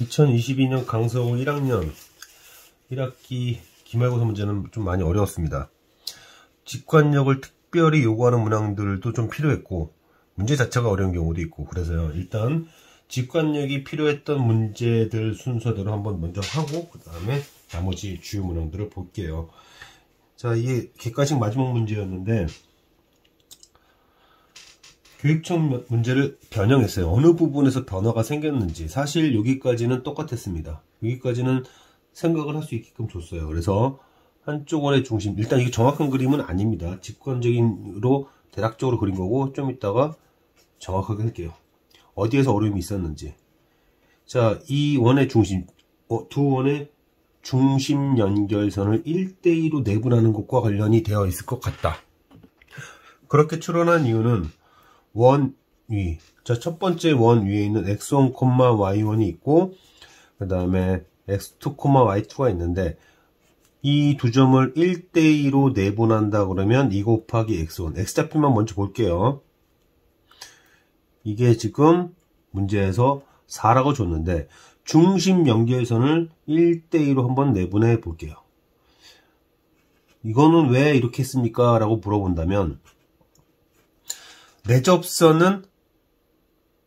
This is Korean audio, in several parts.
2022년 강서고 1학년 1학기 기말고사 문제는 좀 많이 어려웠습니다. 직관력을 특별히 요구하는 문항들도 좀 필요했고 문제 자체가 어려운 경우도 있고 그래서요. 일단 직관력이 필요했던 문제들 순서대로 한번 먼저 하고 그 다음에 나머지 주요 문항들을 볼게요. 자, 이게 객관식 마지막 문제였는데 교육청 문제를 변형했어요. 어느 부분에서 변화가 생겼는지. 사실 여기까지는 똑같았습니다. 여기까지는 생각을 할 수 있게끔 줬어요. 그래서 한쪽 원의 중심, 일단 이게 정확한 그림은 아닙니다. 직관적으로 대략적으로 그린 거고 좀 이따가 정확하게 할게요. 어디에서 어려움이 있었는지. 자, 이 원의 중심, 두 원의 중심 연결선을 1대2로 내분하는 것과 관련이 되어 있을 것 같다. 그렇게 추론한 이유는 원 위, 자, 첫 번째 원 위에 있는 x1, y1이 있고 그 다음에 x2, y2가 있는데 이 두 점을 1대2로 내분한다 그러면 2 곱하기 x1, x좌표만 먼저 볼게요. 이게 지금 문제에서 4라고 줬는데 중심 연결선을 1대2로 한번 내분해 볼게요. 이거는 왜 이렇게 했습니까? 라고 물어본다면 내접선은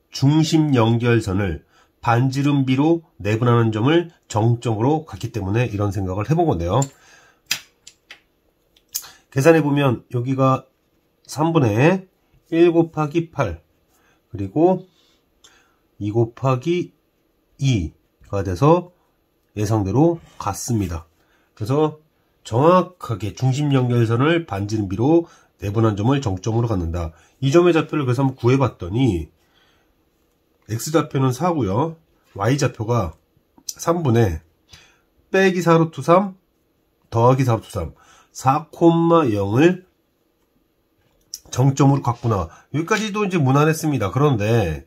중심 연결선을 반지름비로 내분하는 점을 정점으로 갔기 때문에 이런 생각을 해본 건데요. 계산해보면 여기가 3분의 1 곱하기 8 그리고 2 곱하기 2가 돼서 예상대로 같습니다. 그래서 정확하게 중심 연결선을 반지름비로 내분한 점을 정점으로 갖는다. 이 점의 좌표를 그래서 한번 구해봤더니 x좌표는 4고요. y좌표가 3분의 빼기 4루트 3 더하기 4루트 3 4,0을 정점으로 갖구나. 여기까지도 이제 무난했습니다. 그런데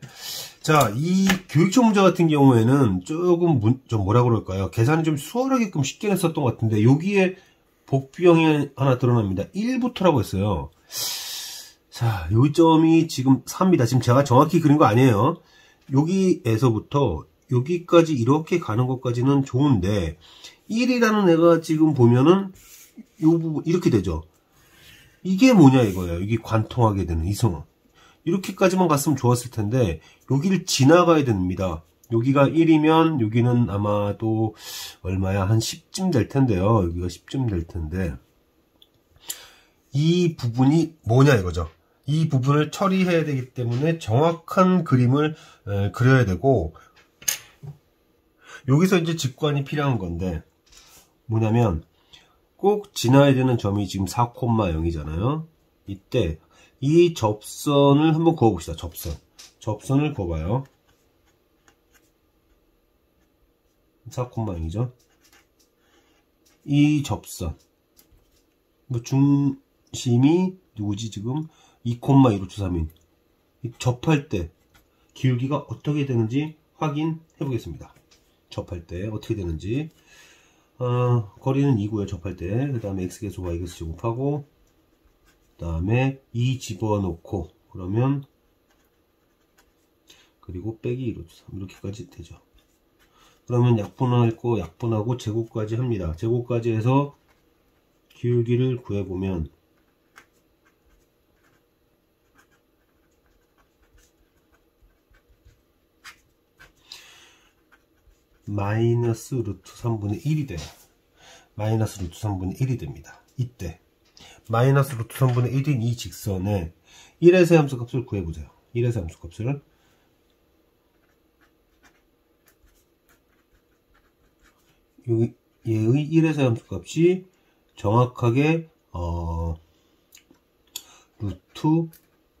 자, 이 교육청 문제 같은 경우에는 조금 좀 뭐라 그럴까요? 계산이 좀 수월하게끔 쉽게 했었던 것 같은데 여기에 복비형이 하나 드러납니다. 1부터라고 했어요. 자, 요점이 지금 4입니다. 지금 제가 정확히 그린 거 아니에요. 여기에서부터 여기까지 이렇게 가는 것까지는 좋은데 1이라는 애가 지금 보면은 요 부분 이렇게 되죠. 이게 뭐냐 이거예요. 이게 관통하게 되는 이승원. 이렇게까지만 갔으면 좋았을 텐데 여기를 지나가야 됩니다. 여기가 1이면 여기는 아마도 얼마야? 한 10쯤 될 텐데요. 여기가 10쯤 될 텐데 이 부분이 뭐냐 이거죠. 이 부분을 처리해야 되기 때문에 정확한 그림을 그려야 되고 여기서 이제 직관이 필요한 건데 뭐냐면 꼭 지나야 되는 점이 지금 4,0이잖아요. 이때 이 접선을 한번 그어봅시다. 접선을 그어봐요. 4,0이죠. 이 접선 뭐 중심이 누구지 지금 2,153인 접할 때 기울기가 어떻게 되는지 확인해 보겠습니다. 접할 때 어떻게 되는지 거리는 2고요. 접할 때 그 다음에 x계수 y계수 제곱하고 그 다음에 2 집어넣고 그러면 그리고 빼기 1루트 3 이렇게까지 되죠. 그러면 약분할 거 약분하고 제곱까지 합니다. 제곱까지 해서 기울기를 구해보면 마이너스 루트 3분의 1이 돼요. 마이너스 루트 3분의 1이 됩니다. 이때 마이너스 루트 3분의 1인 이 직선에 1에서의 함수값을 구해보세요. 1에서의 함수값을 얘의 1에서의 함수값이 정확하게 루트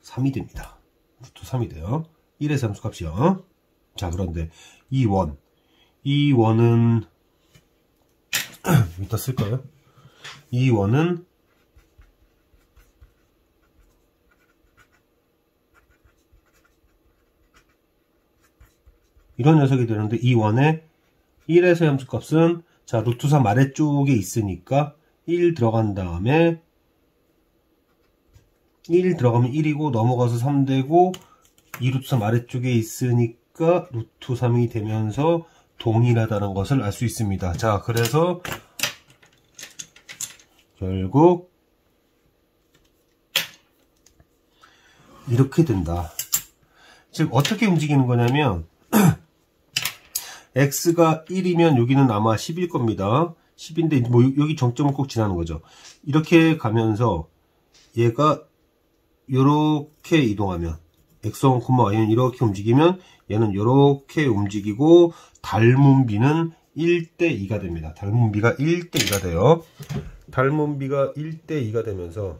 3이 됩니다. 루트 3이 돼요. 1에서의 함수값이요. 자, 그런데 이 원은 이따 쓸까요? 이 원은 이런 녀석이 되는데 이 원의 1에서의 함수값은 자 루트 3 아래쪽에 있으니까 1 들어간 다음에 1 들어가면 1이고 넘어가서 3 되고 2루트 3 아래쪽에 있으니까 루트 3이 되면서 동일하다는 것을 알 수 있습니다. 자, 그래서 결국 이렇게 된다. 즉 어떻게 움직이는 거냐면 x가 1이면 여기는 아마 10일 겁니다. 10인데 뭐 여기 정점을 꼭 지나는 거죠. 이렇게 가면서 얘가 이렇게 이동하면 x1, y는 이렇게 움직이면 얘는 이렇게 움직이고 닮은 비는 1대2가 됩니다. 닮은 비가 1대2가 돼요. 닮은 비가 1대2가 되면서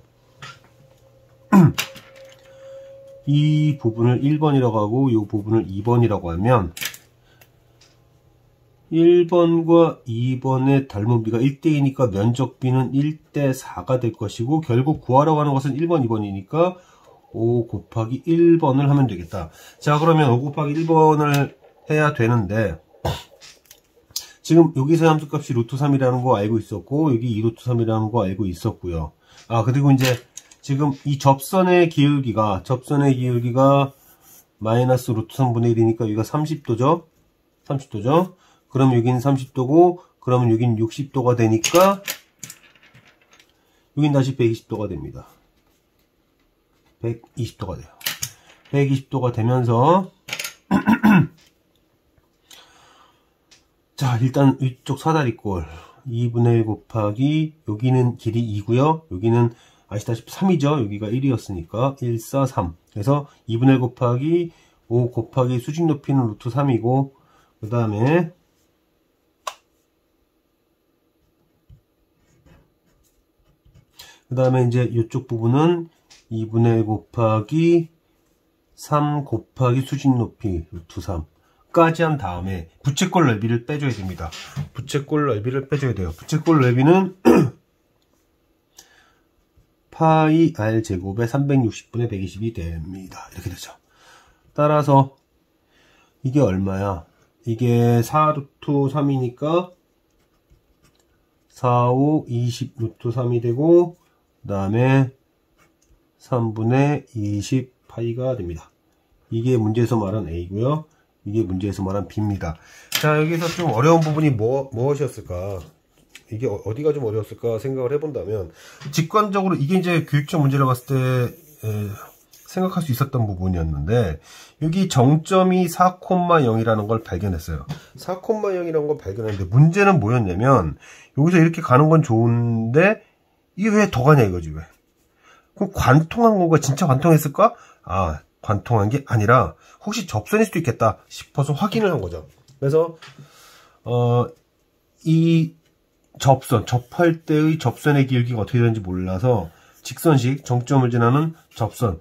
이 부분을 1번이라고 하고 이 부분을 2번이라고 하면 1번과 2번의 닮은 비가 1대2니까 면적 비는 1대4가 될 것이고 결국 구하라고 하는 것은 1번, 2번이니까 5 곱하기 1번을 하면 되겠다. 자, 그러면 5 곱하기 1번을 해야 되는데 지금 여기서 함수값이 루트 3이라는 거 알고 있었고 여기 2 루트 3이라는 거 알고 있었고요. 아, 그리고 이제 지금 이 접선의 기울기가 마이너스 루트 3분의 1이니까 여기가 30도죠. 30도죠. 그럼 여기는 30도고 그러면 여기는 60도가 되니까 여긴 다시 120도가 됩니다. 120도가 돼요. 120도가 되면서 자, 일단 위쪽 사다리꼴 2분의 1 곱하기 여기는 길이 2고요. 여기는 아시다시피 3이죠. 여기가 1이었으니까 1, 4, 3. 그래서 2분의 1 곱하기 5 곱하기 수직 높이는 루트 3이고 그 다음에 이제 이쪽 부분은 2분의 1 곱하기 3 곱하기 수직 높이 루트 3까지 한 다음에 부채꼴 넓이를 빼줘야 됩니다. 부채꼴 넓이를 빼줘야 돼요. 부채꼴 넓이는 파이 r 제곱에 360분의 120이 됩니다. 이렇게 되죠. 따라서 이게 얼마야? 이게 4 루트 3이니까 4, 5, 20 루트 3이 되고 그 다음에 3분의 20 파이가 됩니다. 이게 문제에서 말한 A고요. 이게 문제에서 말한 B입니다. 자, 여기서 좀 어려운 부분이 무엇이었을까? 이게 어디가 좀 어려웠을까 생각을 해본다면 직관적으로 이게 이제 교육적 문제를 봤을 때 생각할 수 있었던 부분이었는데 여기 정점이 4,0이라는 걸 발견했어요. 4,0이라는 걸 발견했는데 문제는 뭐였냐면 여기서 이렇게 가는 건 좋은데 이게 왜 더 가냐 이거지. 왜? 그럼 관통한 건가? 진짜 관통했을까? 아, 관통한 게 아니라 혹시 접선일 수도 있겠다 싶어서 확인을 한 거죠. 그래서 이 접할 때의 접선의 기울기가 어떻게 되는지 몰라서 직선식 정점을 지나는 접선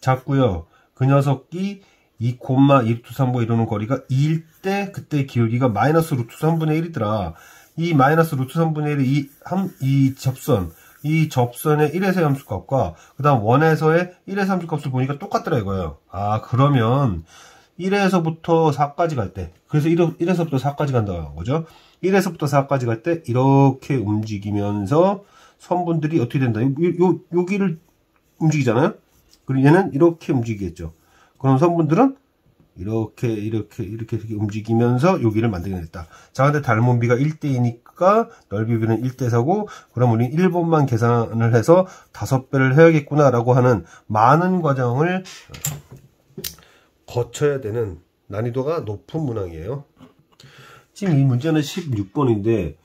잡고요. 그 녀석이 2, 2 루트 3보 이러는 거리가 2일 때 그때 기울기가 마이너스 루트 3분의 1이더라. 이 마이너스 루트 3분의 1이 이 접선의 1에서의 함수값과 그 다음 1에서의 1에서 함수값을 보니까 똑같더라 이거예요. 아, 그러면 1에서부터 4까지 갈 때, 그래서 1에서부터 4까지 간다고 거죠. 1에서부터 4까지 갈 때 이렇게 움직이면서 선분들이 어떻게 된다. 여기를 움직이잖아요. 그리고 얘는 이렇게 움직이겠죠. 그럼 선분들은 이렇게 움직이면서 여기를 만들어냈다. 자, 근데 닮은 비가 1대2니까 넓이 비는 1대4고 그럼 우리는 1번만 계산을 해서 5배를 해야겠구나 라고 하는 많은 과정을 거쳐야 되는 난이도가 높은 문항이에요. 지금 이 문제는 16번인데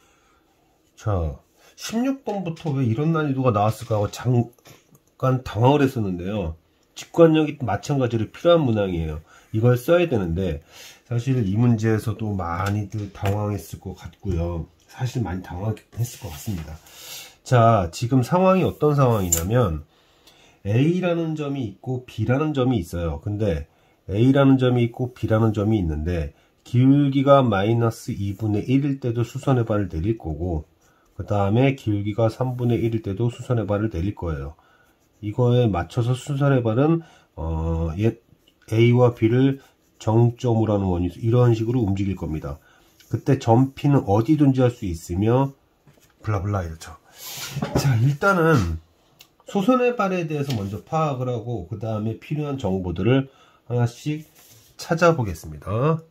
자, 16번부터 왜 이런 난이도가 나왔을까 하고 잠깐 당황을 했었는데요. 직관력이 마찬가지로 필요한 문항이에요. 이걸 써야 되는데 사실 이 문제에서도 많이들 당황했을 것 같고요. 사실 많이 당황했을 것 같습니다. 자, 지금 상황이 어떤 상황이냐면 A라는 점이 있고 B라는 점이 있어요. 근데 A라는 점이 있고 B라는 점이 있는데 기울기가 마이너스 2분의 1일 때도 수선의 발을 내릴 거고 그 다음에 기울기가 3분의 1일 때도 수선의 발을 내릴 거예요. 이거에 맞춰서 수선의 발은 A와 B를 정점으로 하는 원이 이런 식으로 움직일 겁니다. 그때 점 P는 어디든지 할 수 있으며 블라블라 이렇죠. 자, 일단은 수선의 발에 대해서 먼저 파악을 하고 그 다음에 필요한 정보들을 하나씩 찾아보겠습니다.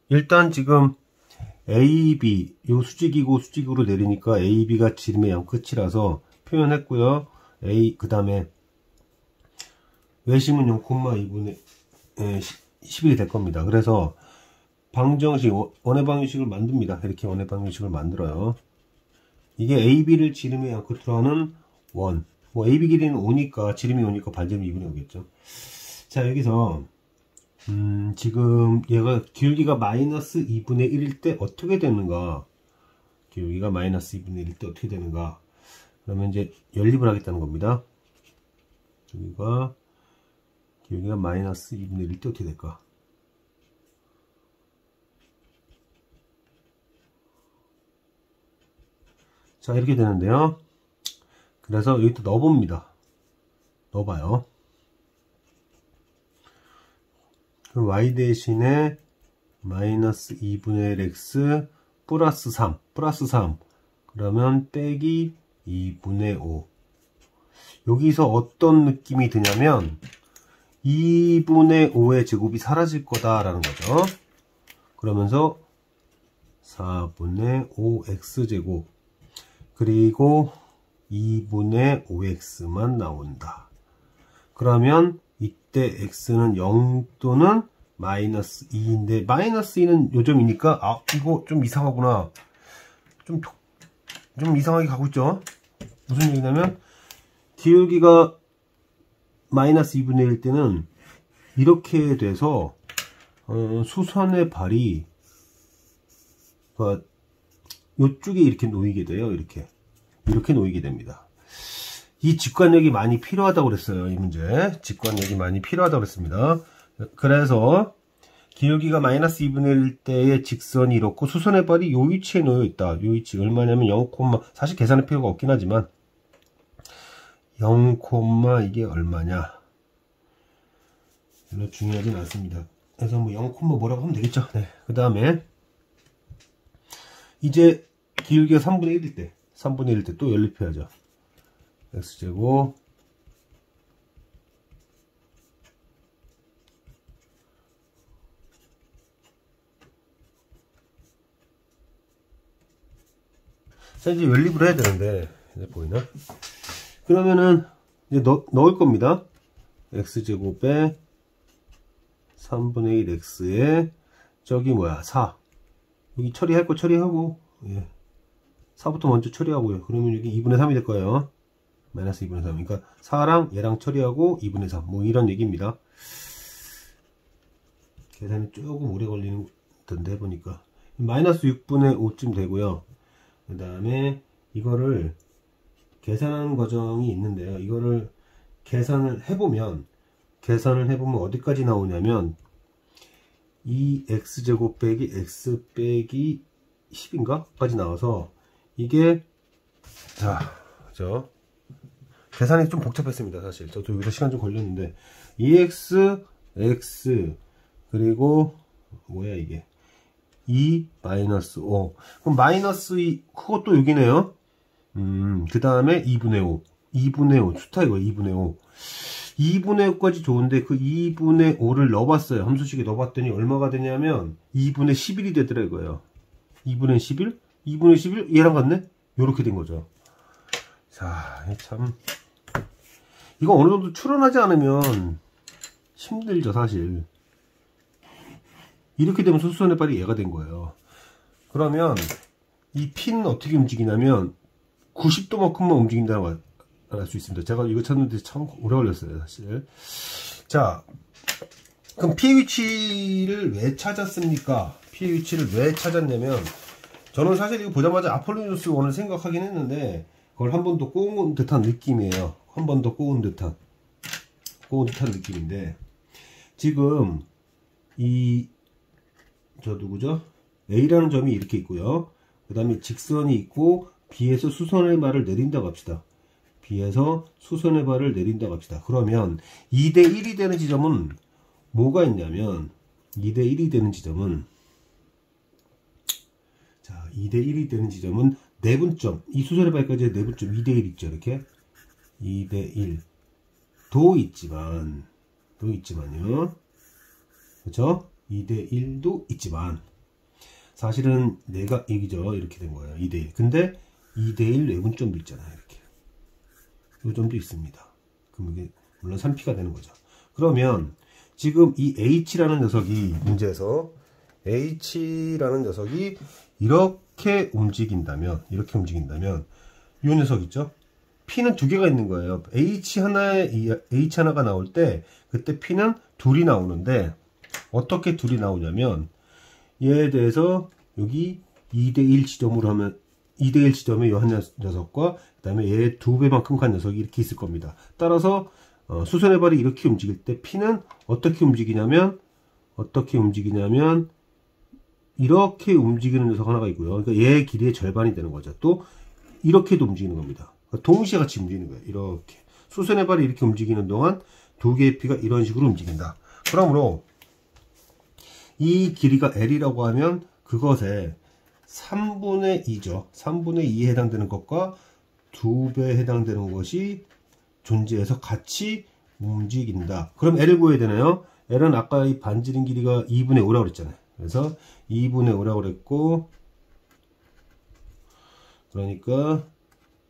일단 지금 A, B 요 수직이고 수직으로 내리니까 A, B가 지름의 양 끝이라서 표현했고요. A 그 다음에 외심은 0,2분의 11이 될 겁니다. 그래서 방정식 원의 방정식을 만듭니다. 이렇게 원의 방정식을 만들어요. 이게 A, B를 지름의 양 끝으로 하는 원. 뭐 A, B 길이는 5니까 지름이 5니까 반지름이 2분의 5겠죠. 자 여기서 지금 얘가 기울기가 마이너스 2분의 1일 때 어떻게 되는가? 기울기가 마이너스 2분의 1일 때 어떻게 되는가? 그러면 이제 연립을 하겠다는 겁니다. 기울기가 마이너스 2분의 1일 때 어떻게 될까? 자 이렇게 되는데요. 그래서 여기다 넣어봅니다. 넣어봐요. 그럼 y 대신에 마이너스 2분의 1 x 플러스 3 그러면 빼기 2분의 5. 여기서 어떤 느낌이 드냐면 2분의 5의 제곱이 사라질 거다라는 거죠. 그러면서 4분의 5x제곱 그리고 2분의 5x만 나온다. 그러면 이때 x는 0 또는 마이너스 2인데 마이너스 2는 요점이니까 아 이거 좀 이상하구나. 좀 이상하게 가고 있죠. 무슨 얘기냐면 기울기가 마이너스 2분의 1 때는 이렇게 돼서 수선의 발이 이쪽에 이렇게 놓이게 돼요. 이렇게 놓이게 됩니다. 이 직관력이 많이 필요하다고 그랬어요. 이 문제 직관력이 많이 필요하다고 그랬습니다. 그래서 기울기가 마이너스 2분의 1 때의 직선이 이렇고 수선의 발이 요 위치에 놓여 있다. 요 위치 얼마냐면 0, 사실 계산할 필요가 없긴 하지만 0, 이게 얼마냐 별로 중요하진 않습니다. 그래서 뭐 0, 뭐라고 하면 되겠죠. 네. 그 다음에 이제 기울기가 3분의 1일 때 3분의 1일 때 또 연립해야죠. x제곱 자 이제 연립을 해야 되는데 이제 보이나? 그러면은 이제 넣을 겁니다. x제곱에 3분의 1 x에 저기 뭐야 4 여기 처리할 거 처리하고 예. 4부터 먼저 처리하고요. 그러면 여기 2분의 3이 될 거예요. 마이너스 2분의 3. 그러니까 4랑 얘랑 처리하고 2분의 3. 뭐 이런 얘기입니다. 계산이 조금 오래 걸리는 던데 해보니까. 마이너스 6분의 5쯤 되고요. 그 다음에 이거를 계산하는 과정이 있는데요. 이거를 계산을 해보면 어디까지 나오냐면 2x제곱 빼기 x 빼기 10인가? 까지 나와서 이게 그죠? 계산이 좀 복잡했습니다. 사실 저도 여기서 시간 좀 걸렸는데 2x x 그리고 뭐야 이게 2 마이너스 5 그럼 마이너스 2 그것도 여기네요. 그 다음에 2분의 5 좋다 이거 2분의 5 2분의 5까지 좋은데 그 2분의 5를 넣어봤어요. 함수식에 넣어봤더니 얼마가 되냐면 2분의 11이 되더라 이거예요. 2분의 11? 2분의 11? 얘랑 같네? 요렇게 된 거죠. 자, 참 이거 어느 정도 추론하지 않으면 힘들죠 사실. 이렇게 되면 수선의 발이 얘가 된 거예요. 그러면 이 핀은 어떻게 움직이냐면 90도만큼만 움직인다는 걸 알 수 있습니다. 제가 이거 찾는데 참 오래 걸렸어요 사실. 자, 그럼 P의 위치를 왜 찾았습니까? P의 위치를 왜 찾았냐면 저는 사실 이거 보자마자 아폴로니우스 1을 생각하긴 했는데 그걸 한 번 더 꼬은 듯한 느낌이에요. 한 번 더 꼬은 듯한 느낌인데 지금 누구죠? A라는 점이 이렇게 있고요. 그 다음에 직선이 있고 B에서 수선의 발을 내린다고 합시다. B에서 수선의 발을 내린다고 합시다. 그러면 2대 1이 되는 지점은 뭐가 있냐면 2대 1이 되는 지점은 자 2대 1이 되는 지점은 내분점 이 수선의 발까지의 내분점 2대 1 있죠. 이렇게 2대 1 도 있지만요. 그렇죠? 2대 1도 있지만 사실은 내가 이기죠. 이렇게 된 거예요. 2대1. 근데 2대1 외분점도 있잖아요. 이렇게. 이 점도 있습니다. 그럼 이게 물론 3P가 되는 거죠. 그러면 지금 이 H라는 녀석이 문제에서 H라는 녀석이 이렇게 움직인다면 이 녀석 있죠? P는 두 개가 있는 거예요. H 하나가 나올 때 그때 P는 둘이 나오는데 어떻게 둘이 나오냐면 얘에 대해서 여기 2대1 지점으로 하면 2대1 지점에 이 한 녀석과 그 다음에 얘 2배만큼 간 녀석이 이렇게 있을 겁니다. 따라서 수선의 발이 이렇게 움직일 때 P는 어떻게 움직이냐면 이렇게 움직이는 녀석 하나가 있고요. 그러니까 얘의 길이의 절반이 되는 거죠. 또 이렇게도 움직이는 겁니다. 그러니까 동시에 같이 움직이는 거예요. 이렇게 수선의 발이 이렇게 움직이는 동안 두 개의 P가 이런 식으로 움직인다. 그러므로 이 길이가 L이라고 하면 그것에 3분의 2죠. 3분의 2에 해당되는 것과 2배에 해당되는 것이 존재해서 같이 움직인다. 그럼 L을 구해야 되나요? L은 아까 이 반지름 길이가 2분의 5라고 그랬잖아요. 그래서 2분의 5라고 그랬고, 그러니까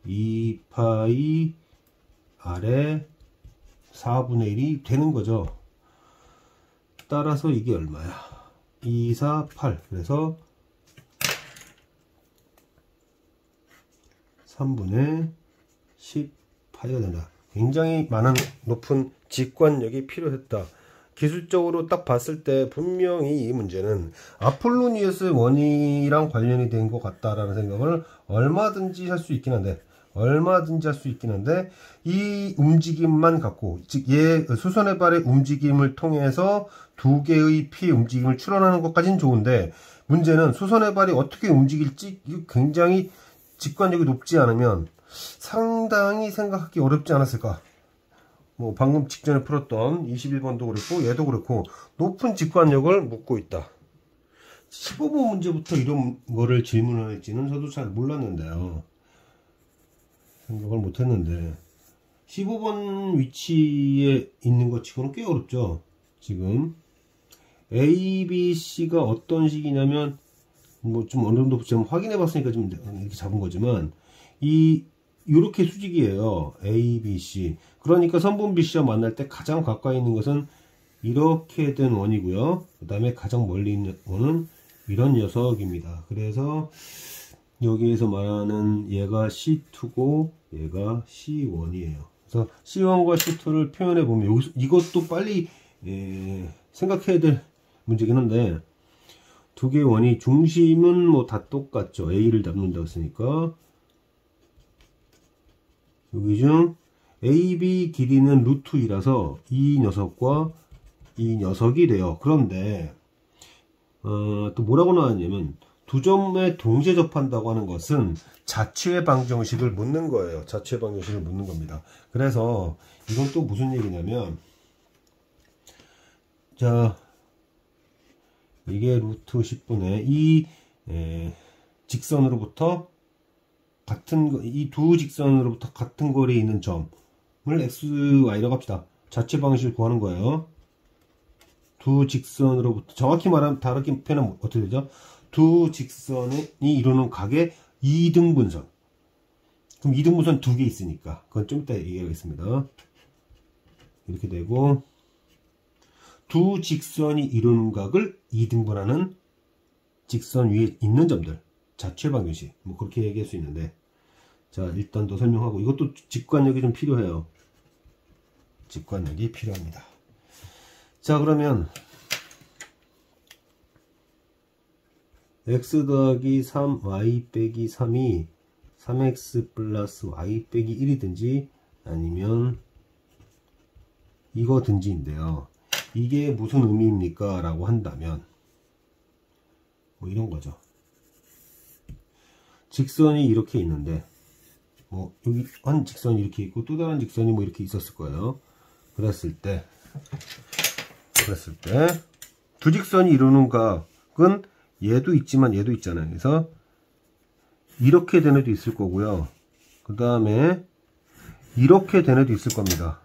2파이 R에 4분의 1이 되는 거죠. 따라서 이게 얼마야? 2, 4, 8. 그래서 3분의 10파이가 된다. 굉장히 많은 높은 직관력이 필요했다. 기술적으로 딱 봤을 때 분명히 이 문제는 아폴로니우스 원이랑 관련이 된 것 같다라는 생각을 얼마든지 할 수 있긴 한데 이 움직임만 갖고, 즉 얘 수선의 발의 움직임을 통해서 두 개의 P의 움직임을 추론하는 것까지는 좋은데 문제는 수선의 발이 어떻게 움직일지 굉장히 직관력이 높지 않으면 상당히 생각하기 어렵지 않았을까. 뭐 방금 직전에 풀었던 21번도 그렇고 얘도 그렇고 높은 직관력을 묻고 있다. 15번 문제부터 이런 거를 질문을 할지는 저도 잘 몰랐는데요. 생각을 못했는데 15번 위치에 있는 것 치고는 꽤 어렵죠. 지금 A, B, C가 어떤 식이냐면 뭐 좀 어느 정도 좀 확인해 봤으니까 좀 이렇게 잡은 거지만 이렇게 수직이에요. A, B, C. 그러니까 선분 BC와 만날 때 가장 가까이 있는 것은 이렇게 된 원이고요. 그 다음에 가장 멀리 있는 원은 이런 녀석입니다. 그래서 여기에서 말하는 얘가 C2고 얘가 C1이에요. 그래서 C1과 C2를 표현해 보면 이것도 빨리 생각해야 될 문제긴 한데 두 개의 원이 중심은 뭐 다 똑같죠. A를 잡는다고 했으니까 여기 중 AB 길이는 루트 2라서 이 녀석과 이 녀석이 돼요. 그런데 또 뭐라고 나왔냐면 두 점에 동시에 접한다고 하는 것은 자취의 방정식을 묻는 거예요. 자취의 방정식을 묻는 겁니다. 그래서 이건 또 무슨 얘기냐면 자 이게 루트 10분의 이 직선으로부터 이 두 직선으로부터 같은 거리에 있는 점을 XY라고 합시다. 자취 방식을 구하는 거예요. 두 직선으로부터 정확히 말하면 다르게 표현하면 어떻게 되죠? 두 직선이 이루는 각의 2등분선. 그럼 2등분선 두 개 있으니까 그건 좀 이따 얘기하겠습니다. 이렇게 되고 두 직선이 이루는 각을 2등분하는 직선 위에 있는 점들 자취의 방정식 뭐 그렇게 얘기할 수 있는데 자 일단 더 설명하고 이것도 직관력이 좀 필요해요. 직관력이 필요합니다. 자 그러면 x 더하기 3y 빼기 3이 3x 플러스 y 빼기 1이든지 아니면 이거든지인데요. 이게 무슨 의미입니까? 라고 한다면 뭐 이런 거죠. 직선이 이렇게 있는데 뭐 여기 한 직선이 이렇게 있고 또 다른 직선이 뭐 이렇게 있었을 거예요. 그랬을 때 두 직선이 이루는 각은 얘도 있지만 얘도 있잖아요. 그래서 이렇게 된 애도 있을 거고요. 그 다음에 이렇게 된 애도 있을 겁니다.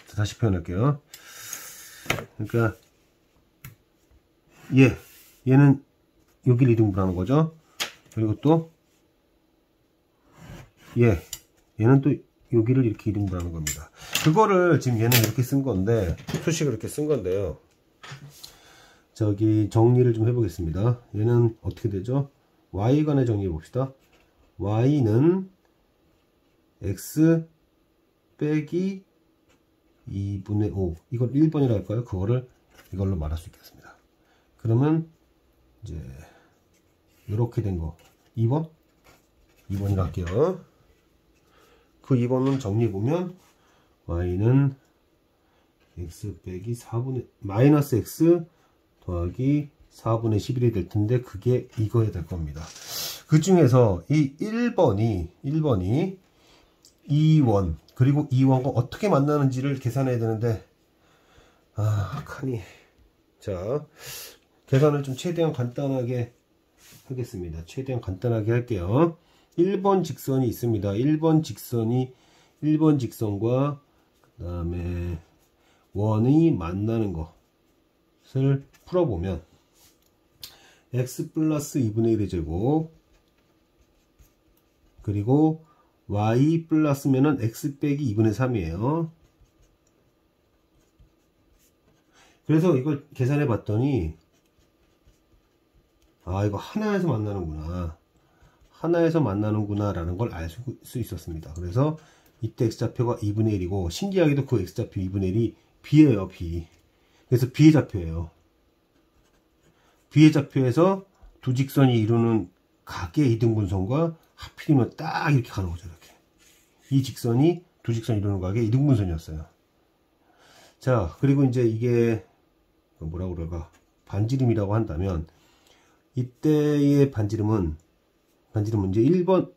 자, 다시 표현할게요. 그러니까 얘는 여기를 2등분하는 거죠. 그리고 또 얘는 또 여기를 이렇게 2등분하는 겁니다. 그거를 지금 얘는 이렇게 쓴 건데, 수식을 이렇게 쓴 건데요. 저기 정리를 좀 해보겠습니다. 얘는 어떻게 되죠? y간에 정리해 봅시다. y는 x 빼기 2분의 5, 이걸 1번이라 할까요? 그거를 이걸로 말할 수 있겠습니다. 그러면 이제 이렇게 된 거 2번이라 할게요. 그 2번은 정리해보면 y는 x 빼기 4분의 마이너스 x 더하기 4분의 11이 될 텐데, 그게 이거야 될 겁니다. 그 중에서 이 1번이 2원 그리고 2원과 어떻게 만나는지를 계산해야 되는데, 칸이. 자, 계산을 좀 최대한 간단하게 하겠습니다. 최대한 간단하게 할게요. 1번 직선이 있습니다. 1번 직선과 그 다음에 원이 만나는 것을 풀어보면 x 플러스 2분의 1의 제곱 그리고 y 플러스면은 x 빼기 2분의 3이에요. 그래서 이걸 계산해 봤더니 이거 하나에서 만나는구나 라는 걸 알 수 있었습니다. 그래서 이때 x좌표가 2분의 1이고, 신기하게도 그 x좌표 2분의 1이 b예요. b. 그래서 b의 좌표예요. b의 좌표에서 두 직선이 이루는 각의 이등분선과 하필이면 딱 이렇게 가는 거죠. 이렇게. 이 직선이 두 직선이 이루는 각의 이등분선이었어요. 자, 그리고 이제 이게 뭐라고 그럴까, 반지름이라고 한다면, 이때의 반지름은 이제 1번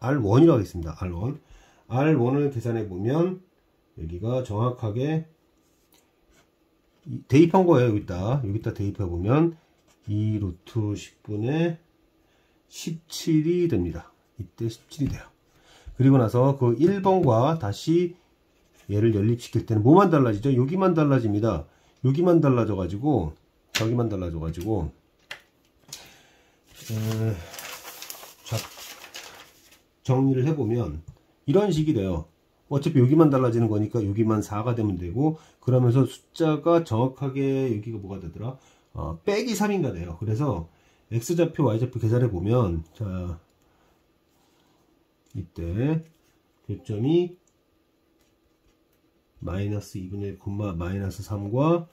R1이라고 하겠습니다. R1을 계산해 보면 여기가 정확하게 대입한 거예요. 여기다 대입해 보면 2 루트 10분의 17이 됩니다. 이때 17이 돼요. 그리고 나서 그 1번과 다시 얘를 연립시킬 때는 뭐만 달라지죠? 여기만 달라집니다. 여기만 달라져가지고, 저기만 달라져가지고, 자, 정리를 해보면 이런 식이 돼요. 어차피 여기만 달라지는 거니까 여기만 4가 되면 되고, 그러면서 숫자가 정확하게 여기가 뭐가 되더라? 빼기 3인가 돼요. 그래서 x좌표, y좌표 계산해 보면, 자, 이때 교점이 마이너스 2분의 1, 마이너스 3과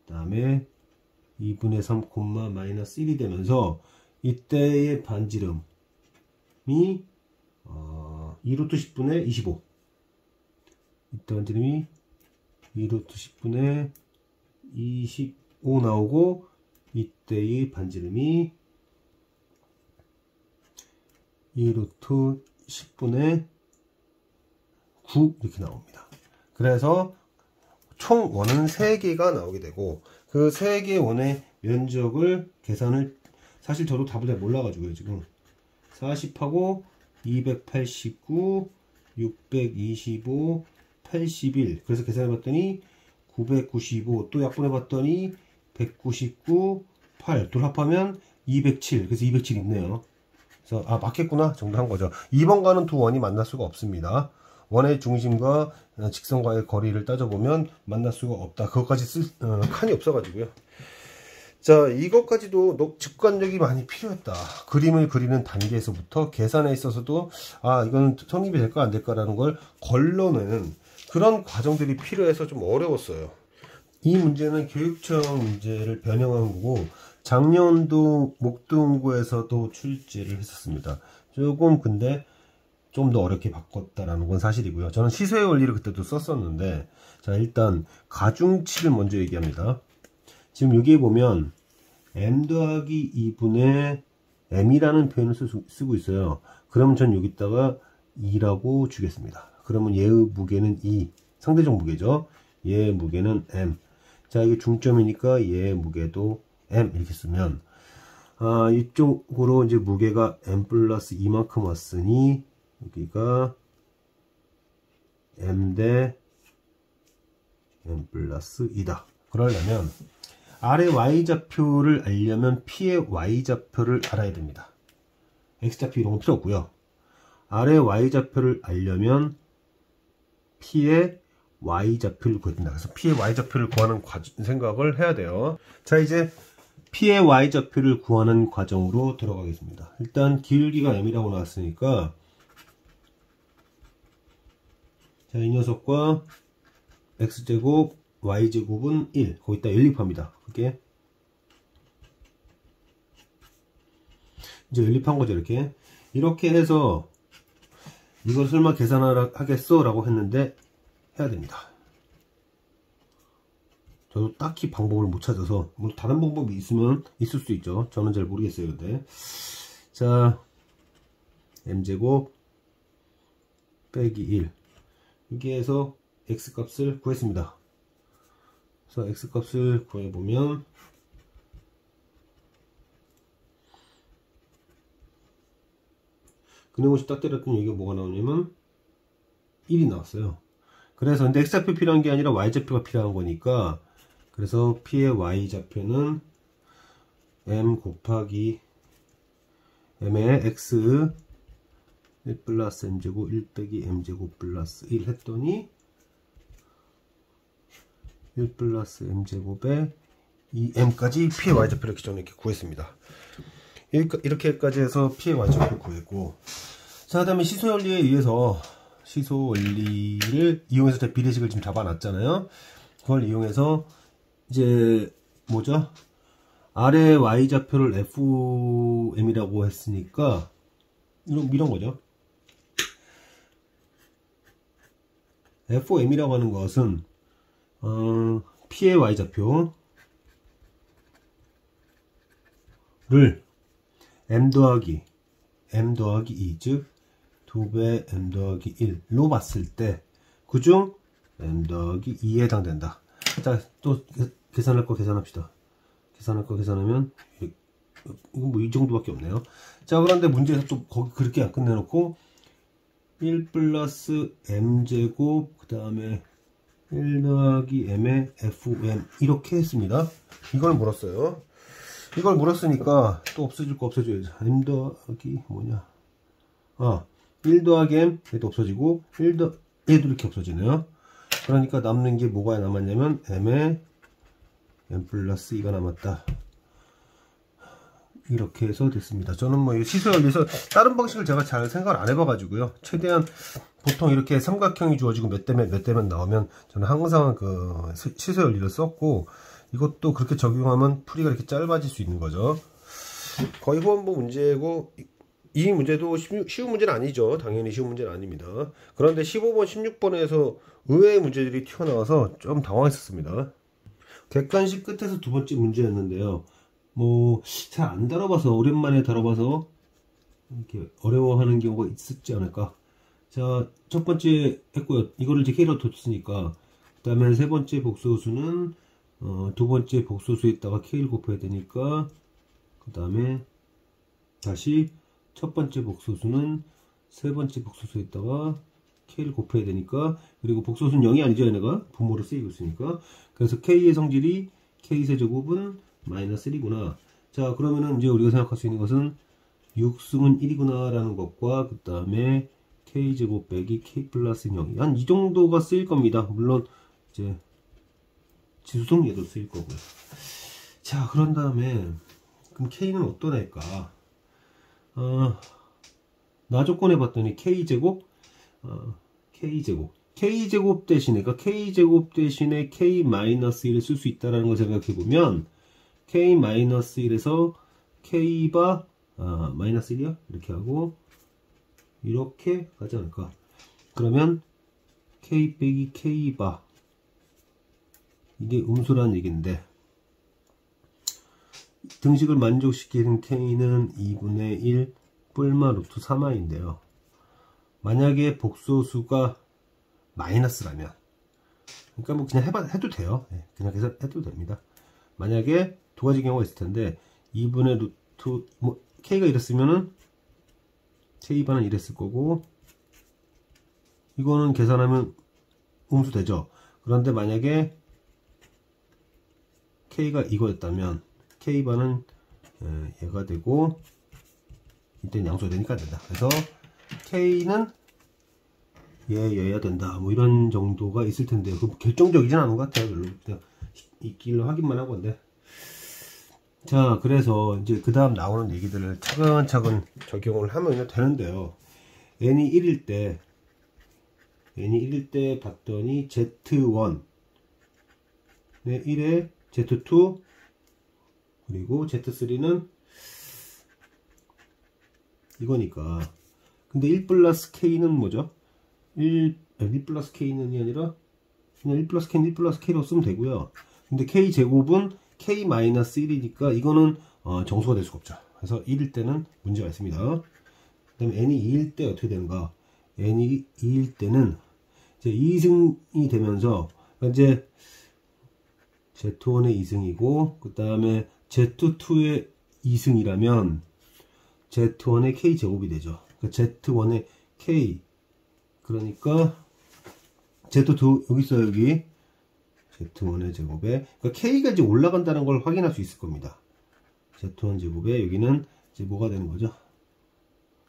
그 다음에 2분의 3, 마이너스 1이 되면서 이때의 반지름이 2루트 10분의 25. 이때 반지름이 2루트 10분의 25 나오고, 이때의 반지름이 2루트 10분의 9 이렇게 나옵니다. 그래서 총 원은 3개가 나오게 되고, 그 3개의 원의 면적을 계산을, 사실 저도 답을 잘 몰라가지고요. 지금 40하고 289, 625, 81. 그래서 계산해봤더니 995, 또 약분해봤더니 199, 8. 둘 합하면 207. 그래서 207 있네요. 그래서 맞겠구나 정도 한 거죠. 2번과는 두 원이 만날 수가 없습니다. 원의 중심과 직선과의 거리를 따져보면 만날 수가 없다. 그것까지 칸이 없어가지고요. 자, 이것까지도 직관력이 많이 필요했다. 그림을 그리는 단계에서부터 계산에 있어서도 이거는 성립이 될까 안 될까라는 걸 걸러내는 그런 과정들이 필요해서 좀 어려웠어요. 이 문제는 교육청 문제를 변형한 거고, 작년도 목동고에서도 출제를 했었습니다. 조금 근데 좀 더 어렵게 바꿨다라는 건 사실이고요. 저는 시소의 원리를 그때도 썼었는데, 자, 일단 가중치를 먼저 얘기합니다. 지금 여기에 보면 m 더하기 2분의 m이라는 표현을 쓰고 있어요. 그러면 전 여기다가 2라고 주겠습니다. 그러면 얘의 무게는 2, 상대적 무게죠. 얘의 무게는 m. 자, 이게 중점이니까 얘의 무게도 m 이렇게 쓰면, 이쪽으로 이제 무게가 m 플러스 2만큼 왔으니 여기가 m 대 m 플러스 2다. 그러려면 R의 Y좌표를 알려면 P의 Y좌표를 알아야 됩니다. X좌표 이런 건 필요 없고요. R의 Y좌표를 알려면 P의 Y좌표를 구해야 된다. 그래서 P의 Y좌표를 구하는 생각을 해야 돼요. 자, 이제 P의 Y좌표를 구하는 과정으로 들어가겠습니다. 일단 기울기가 M이라고 나왔으니까, 자, 이 녀석과 X제곱 Y제곱은 1. 거기다 연립합니다. 그게 이제 연립한 거죠. 이렇게 해서 이걸 설마 계산하겠어? 라고 했는데 해야 됩니다. 저도 딱히 방법을 못 찾아서, 뭐 다른 방법이 있으면 있을 수 있죠. 저는 잘 모르겠어요. 근데 자, m제곱 빼기 1 이게 해서 x값을 구했습니다. 그래서 x값을 구해보면 근해공식 딱 때렸더니 이게 뭐가 나오냐면 1이 나왔어요. 그래서 근데 x좌표 필요한 게 아니라 y좌표가 필요한 거니까, 그래서 P의 y좌표는 m 곱하기 m의 x 1 플러스 m제곱 1 빼기 m제곱 플러스 1 했더니 1 플러스 m제곱에 2m까지 P의 y좌표를 기존에 이렇게 구했습니다. 이렇게까지 해서 P의 y좌표를 구했고, 자, 그 다음에 시소원리에 의해서 시소원리를 이용해서 제가 비례식을 지금 잡아놨잖아요. 그걸 이용해서 이제 뭐죠? R의 y좌표를 fm이라고 했으니까 이런 거죠. fm이라고 하는 것은 P의 y좌표를 m 더하기 2, 즉 2배 m 더하기 1로 봤을 때 그중 m 더하기 2에 해당된다. 자, 또 계산할 거 계산합시다. 계산할 거 계산하면 이건 뭐 이 정도밖에 없네요. 자, 그런데 문제에서 또 거기 그렇게 안 끝내놓고 1 플러스 m제곱 그 다음에 1 더하기 m의 fm 이렇게 했습니다. 이걸 물었어요. 이걸 물었으니까 또 없어질 거 없어져야죠. m 더하기 뭐냐, 1 더하기 m 얘도 없어지고 얘도 이렇게 없어지네요. 그러니까 남는 게 뭐가 남았냐면 m의 m 플러스 2가 남았다. 이렇게 해서 됐습니다. 저는 뭐 시소연리에서 다른 방식을 제가 잘 생각을 안 해봐가지고요. 최대한 보통 이렇게 삼각형이 주어지고 몇 대면 나오면 저는 항상 그 시소연리를 썼고, 이것도 그렇게 적용하면 풀이가 이렇게 짧아질 수 있는 거죠. 거의 후원부 문제고, 이 문제도 쉬운 문제는 아니죠. 당연히 쉬운 문제는 아닙니다. 그런데 15번, 16번에서 의외의 문제들이 튀어나와서 좀 당황했었습니다. 객관식 끝에서 두 번째 문제였는데요. 뭐 잘 안 다뤄봐서, 오랜만에 다뤄봐서 이렇게 어려워하는 경우가 있었지 않을까. 자, 첫 번째 했고요. 이거를 이제 K로 뒀으니까, 그 다음에 세 번째 복소수는 두 번째 복소수에다가 K를 곱해야 되니까, 그 다음에 다시 첫 번째 복소수는 세 번째 복소수에다가 K를 곱해야 되니까, 그리고 복소수는 0이 아니죠. 얘네가 분모로 쓰이고 있으니까. 그래서 K의 성질이 K세제곱은 마이너스 1이구나. 자, 그러면은 이제 우리가 생각할 수 있는 것은 6승은 1이구나 라는 것과, 그 다음에 K제곱 빼기 K 플러스 0. 한 이 정도가 쓰일 겁니다. 물론 이제 지수성 얘도 쓰일 거고요. 자, 그런 다음에 그럼 K는 어떤 애일까? 나 조건 해봤더니 K제곱 K제곱 대신에, 그러니까 K제곱 대신에 K-1을 쓸 수 있다는 걸 생각해보면, K-1에서 K바 마이너스 1이요? 이렇게 하고 이렇게 가지 않을까. 그러면 K 빼기 K바, 이게 음수라는 얘기인데, 등식을 만족시키는 K는 2분의 1 뿔마 루트 3i인데요. 만약에 복소수가 마이너스라면, 그러니까 뭐 그냥 해도 돼요. 네, 그냥 해도 됩니다. 만약에 두 가지 경우가 있을 텐데, 2분의 루트, 뭐 K가 이랬으면은 K바는 이랬을 거고, 이거는 계산하면 음수 되죠. 그런데 만약에 K가 이거였다면 K바는 얘가 되고 이때는 양수가 되니까 안 된다. 그래서 K는 얘여야 된다. 뭐 이런 정도가 있을 텐데 그 결정적이진 않은 것 같아요. 별로 그냥 있길로 확인만 한 건데. 자, 그래서 이제 그 다음 나오는 얘기들을 차근차근 적용을 하면 되는데요. n이 1일 때 봤더니 Z1 네, 1에 Z2 그리고 Z3는 이거니까. 근데 1 플러스 K는 뭐죠? 1 플러스 K는이 아니라 그냥 1 플러스 K는 1 플러스 K로 쓰면 되고요. 근데 K 제곱은 K 마이너스 1이니까 이거는 정수가 될 수가 없죠. 그래서 1일 때는 문제가 있습니다. 그 다음에 n이 2일 때 어떻게 되는가? n이 2일 때는 이제 2승이 되면서 이제 Z1의 2승이고 그 다음에 Z2의 2승이라면 Z1의 K 제곱이 되죠. 그러니까 Z1의 K 그러니까 Z2 여기 있어요. 여기 Z1의 제곱에 그러니까 K가 이제 올라간다는 걸 확인할 수 있을 겁니다. Z1 제곱에 여기는 이제 뭐가 되는 거죠?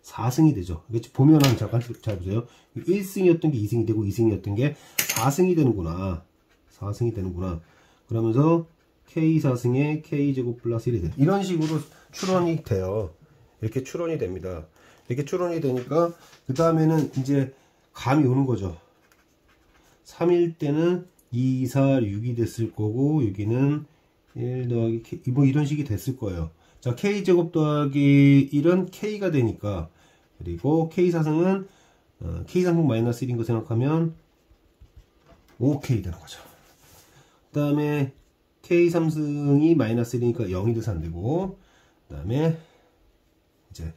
4승이 되죠. 보면은 잠깐 잘 보세요. 1승이었던 게 2승이 되고 2승이었던 게 4승이 되는구나. 4승이 되는구나. 그러면서 K 4승에 K 제곱 플러스 1이 돼. 이런 식으로 추론이 돼요. 이렇게 추론이 됩니다. 이렇게 추론이 되니까 그 다음에는 이제 감이 오는 거죠. 3일 때는 2, 4, 6이 됐을 거고 여기는 1 더하기 K 뭐 이런 식이 됐을 거예요. 자, K제곱 더하기 1은 K가 되니까 그리고 K4승은 K3승 마이너스 1인 거 생각하면 5K 되는 거죠. 그 다음에 K3승이 마이너스 1이니까 0이 돼서 안 되고 그 다음에 이제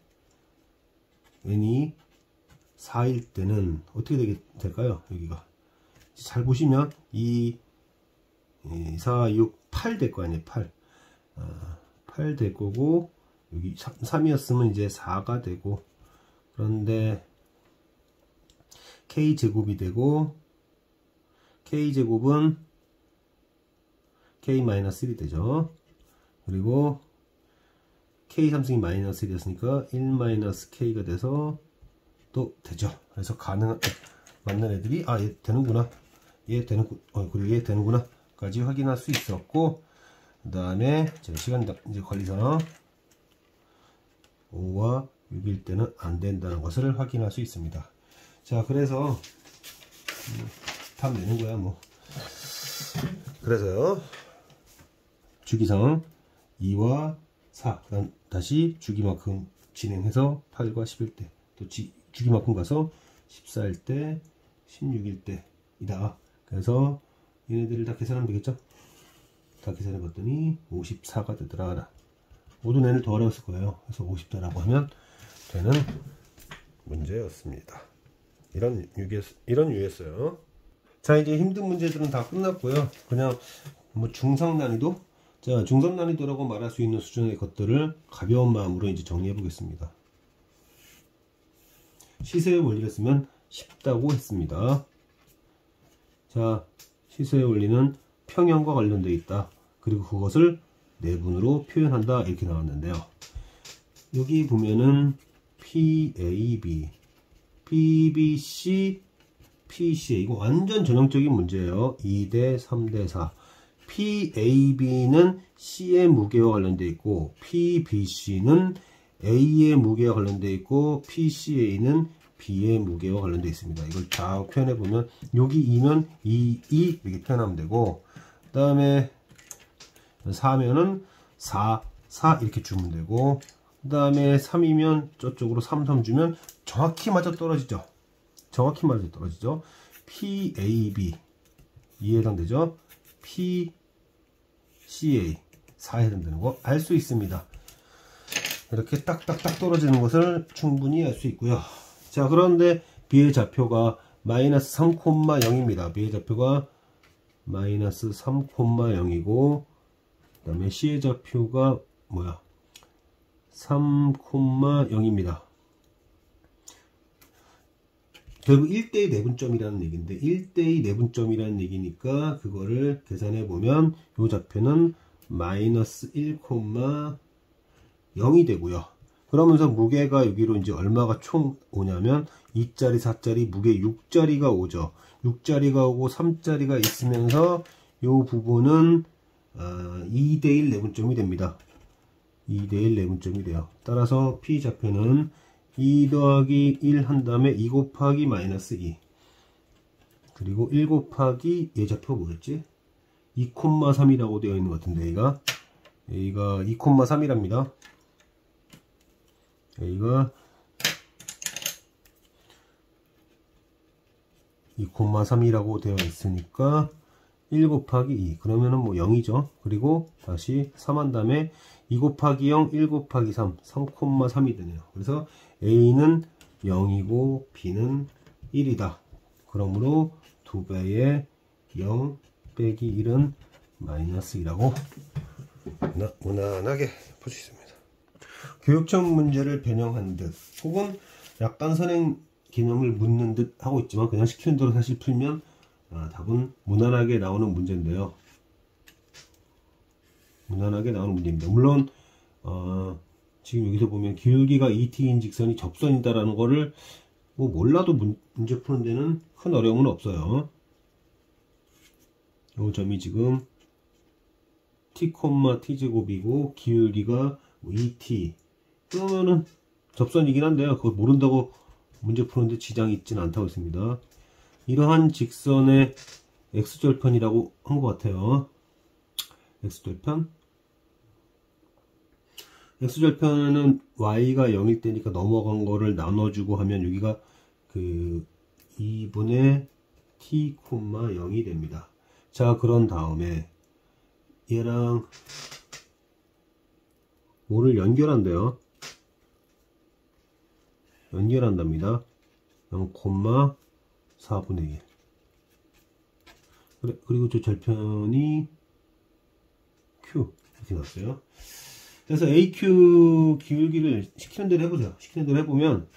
n이 4일 때는 어떻게 될까요? 여기가 잘 보시면 2, 4, 6, 8 될 거 아니에요. 8 될 거고 여기 3이었으면 이제 4가 되고 그런데 K제곱이 되고 K제곱은 K-1이 되죠. 그리고 K3승이 마이너스 1이었으니까 1-K가 돼서 또 되죠. 그래서 맞는 애들이 얘 되는구나. 얘 그리고 얘 되는구나 까지 확인할 수 있었고 그 다음에 시간 이제 관리상 5와 6일 때는 안 된다는 것을 확인할 수 있습니다. 자, 그래서 답 내는 거야 뭐. 그래서요 주기상 2와 4 그다음 다시 주기만큼 진행해서 8과 11대 또 주기만큼 가서 14일 때 16일 때이다. 그래서 얘네들을 다 계산하면 되겠죠. 다 계산해 봤더니 54가 되더라. 모든 n을 더 어려웠을 거예요. 그래서 50다라고 하면 되는 문제였습니다. 이런 유였어요. 자, 이제 힘든 문제들은 다 끝났고요. 그냥 뭐 중상 난이도? 자, 중상 난이도라고 말할 수 있는 수준의 것들을 가벼운 마음으로 이제 정리해 보겠습니다. 시세의 원리를 쓰면 쉽다고 했습니다. 자, 시세의 원리는 평형과 관련되어 있다. 그리고 그것을 내분으로 표현한다. 이렇게 나왔는데요. 여기 보면은 PAB, PBC, PCA 이거 완전 전형적인 문제예요. 2대 3대 4. PAB는 C의 무게와 관련되어 있고 PBC는 A의 무게와 관련되어 있고 PCA는 B의 무게와 관련되어 있습니다. 이걸 쫙 표현해 보면 여기 2면 2 이렇게 표현하면 되고 그 다음에 4면은 4 이렇게 주면 되고 그 다음에 3이면 저쪽으로 3 주면 정확히 맞아 떨어지죠. 정확히 맞아 떨어지죠. PAB 2에 해당되죠. PCA 4에 해당되는 거 알 수 있습니다. 이렇게 딱딱딱 떨어지는 것을 충분히 알 수 있고요. 자, 그런데 B의 좌표가 마이너스 3,0입니다. B의 좌표가 마이너스 3,0이고 그 다음에 C의 좌표가 뭐야? 3,0입니다. 결국 1대2 내분점이라는 얘기인데 1대2 내분점이라는 얘기니까 그거를 계산해 보면 이 좌표는 마이너스 1,0이 되고요. 그러면서 무게가 여기로 이제 얼마가 총 오냐면 2짜리, 4짜리, 무게 6짜리가 오죠. 6짜리가 오고 3짜리가 있으면서 이 부분은 2대1 내분점이 됩니다. 2대1 내분점이 돼요. 따라서 P좌표는 2 더하기 1 한 다음에 2 곱하기 마이너스 2 그리고 1 곱하기 얘 좌표 뭐였지? 2,3이라고 되어 있는 것 같은데 얘가 2,3이랍니다. 여기가 2,3이라고 되어 있으니까 1 곱하기 2 그러면은 뭐 0이죠. 그리고 다시 3 한 다음에 2 곱하기 0 1 곱하기 3 3,3이 되네요. 그래서 A는 0이고 B는 1이다. 그러므로 2배의 0 빼기 1은 마이너스 2라고 무난하게 풀 수 있습니다. 교육청 문제를 변형한 듯 혹은 약간 선행 개념을 묻는 듯 하고 있지만 그냥 시키는 대로 사실 풀면 답은 무난하게 나오는 문제인데요. 무난하게 나오는 문제입니다. 물론 지금 여기서 보면 기울기가 ET인 직선이 접선이다라는 거를 뭐 몰라도 문제 푸는 데는 큰 어려움은 없어요. 이 점이 지금 t, t제곱이고 기울기가 ET 그러면은 접선이긴 한데요. 그거 모른다고 문제 푸는데 지장이 있지는 않다고 했습니다. 이러한 직선의 x절편이라고 한 것 같아요. x절편 x절편은 y가 0일 때니까 넘어간 거를 나눠주고 하면 여기가 그 2분의 t, 0이 됩니다. 자, 그런 다음에 얘랑 뭐를 연결한대요. 연결한답니다. 0,4분의 1 그리고 저 절편이 Q 이렇게 나왔어요. 그래서 AQ 기울기를 시키는 대로 해보세요. 시키는 대로 해보면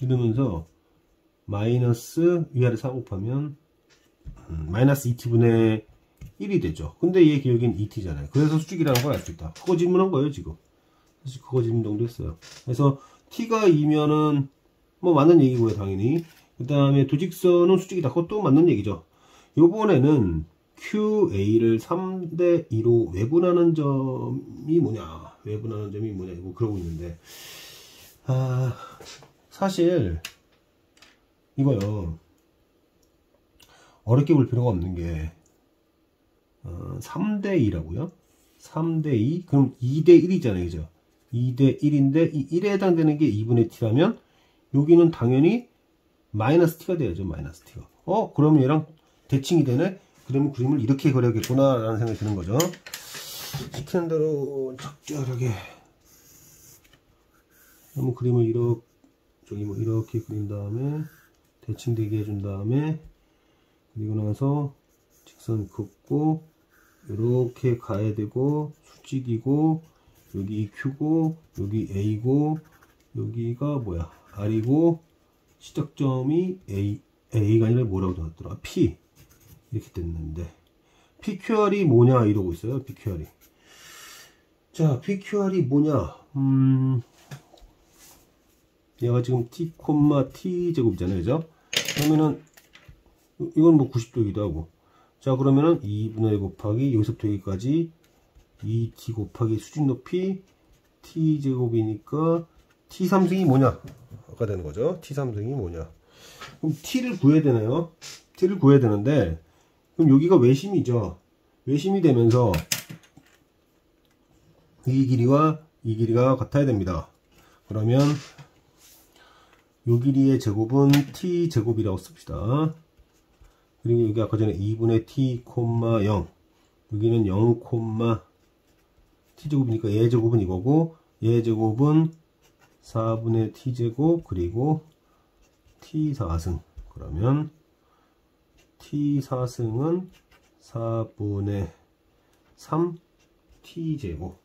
이러면서 마이너스 위아래 4 곱하면 마이너스 2t분의 1이 되죠. 근데 얘 기울기는 2t잖아요. 그래서 수직이라는 걸 알 수 있다. 그거 질문한 거예요 지금. 사실 그거 질문 정도 했어요. 그래서 t가 2면은 뭐 맞는 얘기고요 당연히. 그 다음에 도직선은 수직이다. 그것도 맞는 얘기죠. 요번에는 QA를 3대 2로 외분하는 점이 뭐냐, 외분하는 점이 뭐냐 이거 그러고 있는데 사실 이거요 어렵게 볼 필요가 없는 게 3대 2라고요? 3대 2? 그럼 2대 1이잖아요. 그죠? 2대 1인데 이 1에 해당되는 게 2분의 t라면 여기는 당연히 마이너스 t가 돼야죠. 마이너스 t가. 그러면 얘랑 대칭이 되네? 그러면 그림을 이렇게 그려야겠구나 라는 생각이 드는 거죠. 시키는 대로 적절하게 한번 그림을 이렇게 그린 다음에 대칭되게 해준 다음에 그리고 나서 직선 긋고 이렇게 가야 되고 수직이고 여기 Q고 여기 A고 여기가 뭐야 R이고 시작점이 A가 아니라 뭐라고 나왔더라 P 이렇게 됐는데 PQR이 뭐냐 이러고 있어요. PQR이 자 PQR이 뭐냐 얘가 지금 t, t 제곱이잖아요. 그죠? 그러면은 이건 뭐 90도이기도 하고 자 그러면은 2분의 1 곱하기 여기서부터 여기까지 2t 곱하기 수직 높이 t 제곱이니까 t 3승이 뭐냐 아까 되는 거죠. t 3승이 뭐냐 그럼 t를 구해야 되나요? t를 구해야 되는데 그럼 여기가 외심이죠. 외심이 되면서 이 길이와 이 길이가 같아야 됩니다. 그러면 요 길이의 제곱은 t 제곱이라고 씁시다. 그리고 여기 아까 전에 2분의 t, 0 여기는 0, t 제곱이니까 얘 제곱은 이거고 얘 제곱은 4분의 t 제곱 그리고 t 4승 그러면 t 4승은 4분의 3 t 제곱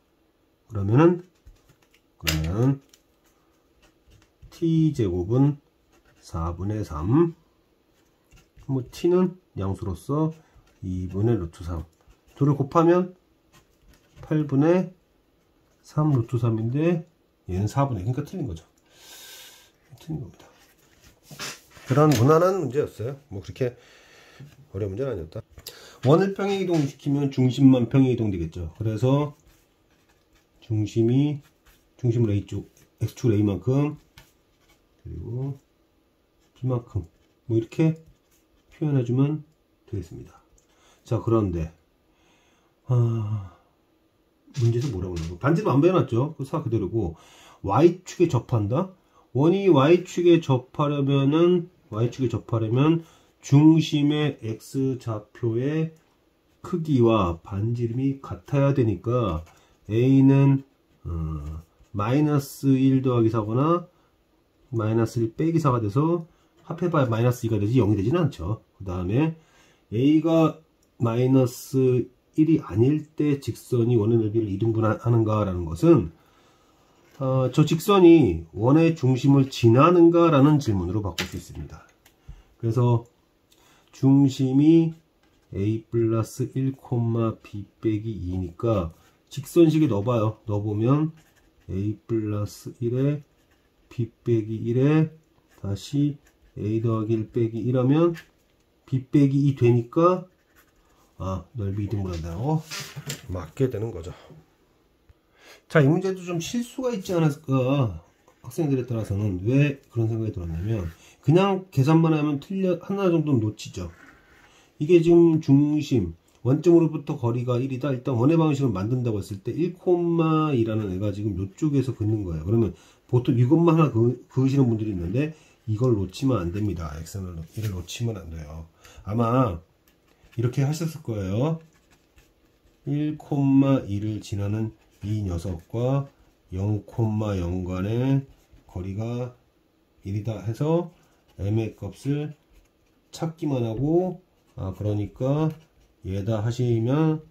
그러면은 t 제곱은 4분의 3 뭐 t는 양수로서 2분의 루트 3. 둘을 곱하면 8분의 3 루트 3인데 얘는 4분의, 그러니까 틀린 거죠. 틀린 겁니다. 그런 무난한 문제였어요. 뭐 그렇게 어려운 문제는 아니었다. 원을 평행 이동시키면 중심만 평행 이동되겠죠. 그래서 중심을 A쪽, X축을 A만큼, 그리고 B만큼, 뭐 이렇게 표현해주면 되겠습니다. 자, 그런데 문제에서 뭐라고 그러고, 반지를 안 배워놨죠. 그 사 그대로고, Y축에 접한다. 원이 Y축에 접하려면 중심의 X좌표의 크기와 반지름이 같아야 되니까 A는 마이너스 1 더하기 4거나 마이너스 1 빼기 4가 돼서 합해봐야 마이너스 2가 되지 0이 되지는 않죠. 그 다음에 A가 마이너스 1이 아닐 때 직선이 원의 넓이를 2등분하는가 라는 것은 저 직선이 원의 중심을 지나는가 라는 질문으로 바꿀 수 있습니다. 그래서 중심이 A 플러스 1, B 빼기 2니까 직선식에 넣어봐요. 넣어보면 A 플러스 1에 B 빼기 1에 다시 A 더하기 1 빼기 1하면 B 빼기 2 되니까 넓이 2등분한다고 맞게 되는 거죠. 자, 이 문제도 좀 실수가 있지 않았을까, 학생들에 따라서는. 왜 그런 생각이 들었냐면, 그냥 계산만 하면 하나 정도는 놓치죠. 이게 지금 중심, 원점으로부터 거리가 1이다. 일단 원의 방식을 만든다고 했을 때 1,2라는 애가 지금 이쪽에서 긋는 거예요. 그러면 보통 이것만 하나 그으시는 분들이 있는데 이걸 놓치면 안 됩니다. X를 놓치면 안 돼요. 아마 이렇게 하셨을 거예요. 1,2를 지나는 이 녀석과 0,0 간의 거리가 1이다 해서 m의 값을 찾기만 하고, 그러니까 얘다 하시는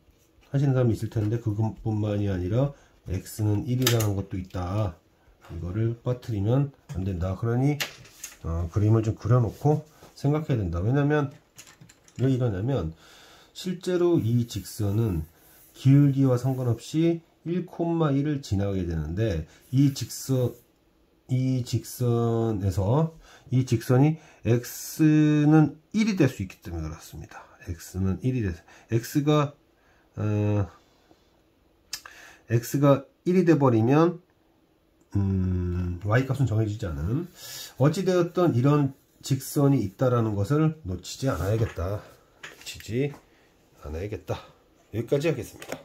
사람이 있을 텐데, 그것뿐만이 아니라 x는 1이라는 것도 있다. 이거를 빠뜨리면 안 된다. 그러니 그림을 좀 그려놓고 생각해야 된다. 왜냐면 왜 이러냐면, 실제로 이 직선은 기울기와 상관없이 1,1을 지나가게 되는데, 이 직선이 x는 1이 될 수 있기 때문에 그렇습니다. x는 1이 돼서 x가 1이 돼 버리면 y 값은 정해지지 않은, 어찌되었던 이런 직선이 있다라는 것을 놓치지 않아야겠다. 여기까지 하겠습니다.